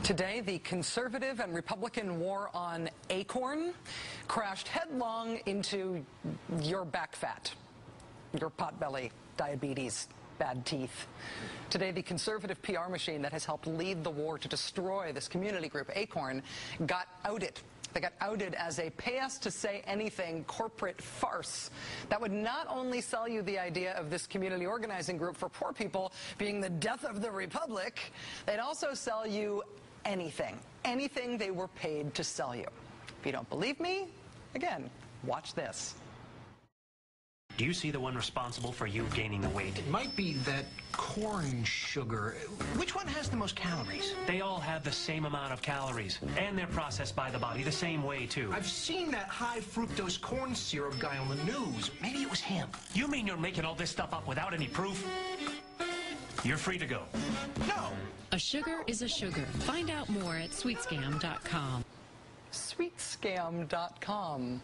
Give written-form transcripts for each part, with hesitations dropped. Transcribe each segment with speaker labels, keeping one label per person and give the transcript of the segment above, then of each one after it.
Speaker 1: Today, the conservative and Republican war on Acorn crashed headlong into your back fat, your potbelly, diabetes, bad teeth. Today, the conservative PR machine that has helped lead the war to destroy this community group, Acorn, got outed. They got outed as a pay-us-to-say-anything corporate farce that would not only sell you the idea of this community organizing group for poor people being the death of the republic, they'd also sell you anything they were paid to sell you. If you don't believe me, again, watch this.
Speaker 2: Do you see the one responsible for you gaining the weight?
Speaker 3: It might be that corn sugar. Which one has the most calories?
Speaker 2: They all have the same amount of calories, and they're processed by the body the same way, too.
Speaker 3: I've seen that high fructose corn syrup guy on the news. Maybe it was him.
Speaker 2: You mean you're making all this stuff up without any proof? You're free to go.
Speaker 3: No!
Speaker 4: A sugar is a sugar. Find out more at sweetscam.com.
Speaker 1: Sweetscam.com.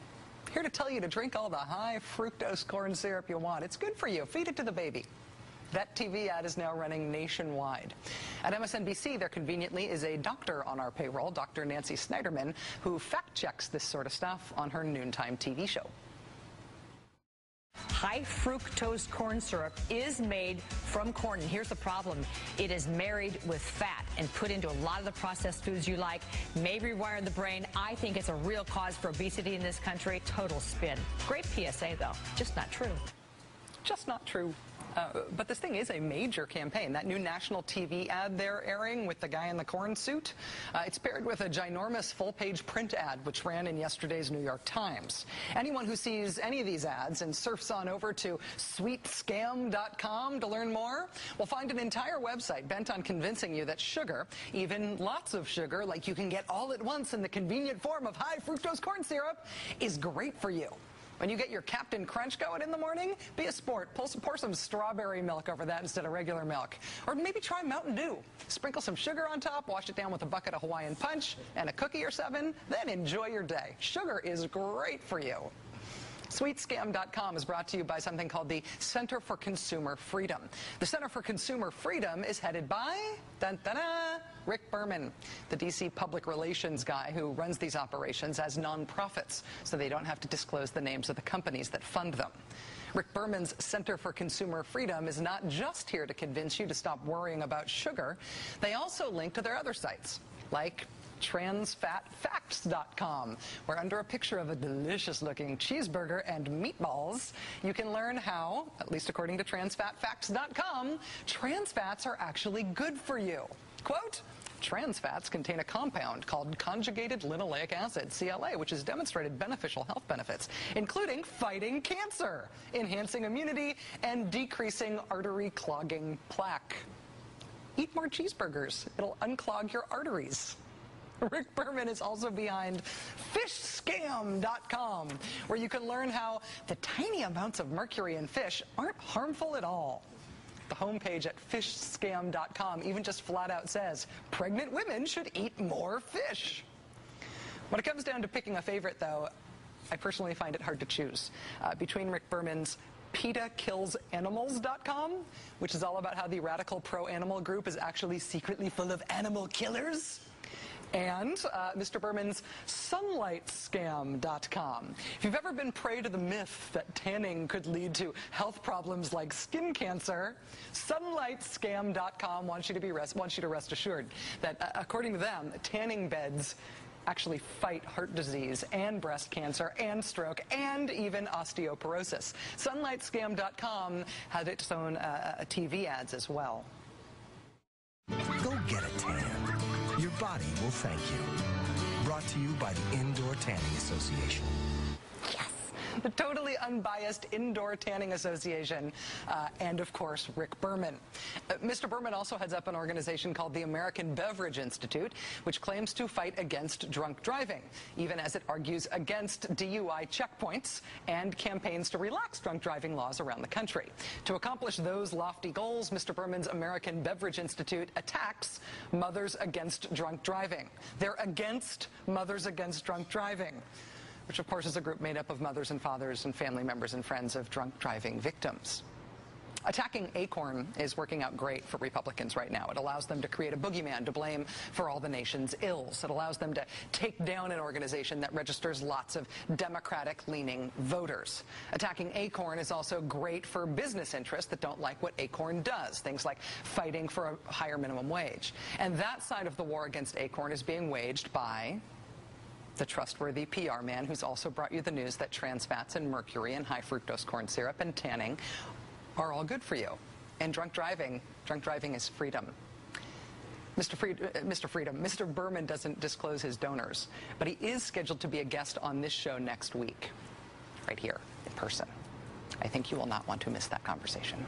Speaker 1: Here to tell you to drink all the high fructose corn syrup you want. It's good for you. Feed it to the baby. That TV ad is now running nationwide. At MSNBC, there conveniently is a doctor on our payroll, Dr. Nancy Snyderman, who fact-checks this sort of stuff on her noontime TV show.
Speaker 5: High fructose corn syrup is made from corn, and here's the problem. It is married with fat and put into a lot of the processed foods you like, may rewire the brain. I think it's a real cause for obesity in this country. Total spin. Great PSA, though. Just not true.
Speaker 1: Just not true. But this thing is a major campaign. That new national TV ad they're airing with the guy in the corn suit, it's paired with a ginormous full-page print ad which ran in yesterday's New York Times. Anyone who sees any of these ads and surfs on over to sweetscam.com to learn more will find an entire website bent on convincing you that sugar, even lots of sugar, like you can get all at once in the convenient form of high fructose corn syrup, is great for you. When you get your Captain Crunch going in the morning, be a sport. Pour some strawberry milk over that instead of regular milk. Or maybe try Mountain Dew. Sprinkle some sugar on top, wash it down with a bucket of Hawaiian Punch and a cookie or 7, then enjoy your day. Sugar is great for you. Sweetscam.com is brought to you by something called the Center for Consumer Freedom. The Center for Consumer Freedom is headed by, Rick Berman, the D.C. public relations guy who runs these operations as nonprofits, so they don't have to disclose the names of the companies that fund them. Rick Berman's Center for Consumer Freedom is not just here to convince you to stop worrying about sugar. They also link to their other sites, like transfatfacts.com, where under a picture of a delicious-looking cheeseburger and meatballs, you can learn how, at least according to transfatfacts.com, trans fats are actually good for you. Quote, trans fats contain a compound called conjugated linoleic acid, CLA, which has demonstrated beneficial health benefits, including fighting cancer, enhancing immunity, and decreasing artery-clogging plaque. Eat more cheeseburgers. It'll unclog your arteries. Rick Berman is also behind fishscam.com, where you can learn how the tiny amounts of mercury in fish aren't harmful at all. The homepage at fishscam.com even just flat out says, pregnant women should eat more fish. When it comes down to picking a favorite, though, I personally find it hard to choose. Between Rick Berman's PETAKillsAnimals.com, which is all about how the radical pro-animal group is actually secretly full of animal killers, and Mr. Berman's sunlightscam.com. If you've ever been prey to the myth that tanning could lead to health problems like skin cancer, sunlightscam.com wants you to rest assured that according to them, tanning beds actually fight heart disease and breast cancer and stroke and even osteoporosis. Sunlightscam.com has its own TV ads as well.
Speaker 6: Go get a tan. Your body will thank you. Brought to you by the Indoor Tanning Association.
Speaker 1: Yes! The totally unbiased Indoor Tanning Association, and of course, Rick Berman. Mr. Berman also heads up an organization called the American Beverage Institute, which claims to fight against drunk driving, even as it argues against DUI checkpoints and campaigns to relax drunk driving laws around the country. To accomplish those lofty goals, Mr. Berman's American Beverage Institute attacks Mothers Against Drunk Driving. They're against Mothers Against Drunk Driving, which of course is a group made up of mothers and fathers and family members and friends of drunk driving victims. Attacking Acorn is working out great for Republicans right now. It allows them to create a boogeyman to blame for all the nation's ills. It allows them to take down an organization that registers lots of Democratic-leaning voters. Attacking Acorn is also great for business interests that don't like what Acorn does, things like fighting for a higher minimum wage. And that side of the war against Acorn is being waged by the trustworthy PR man who's also brought you the news that trans fats and mercury and high fructose corn syrup and tanning are all good for you. And drunk driving is freedom. Mr. Berman doesn't disclose his donors, but he is scheduled to be a guest on this show next week, right here in person. I think you will not want to miss that conversation.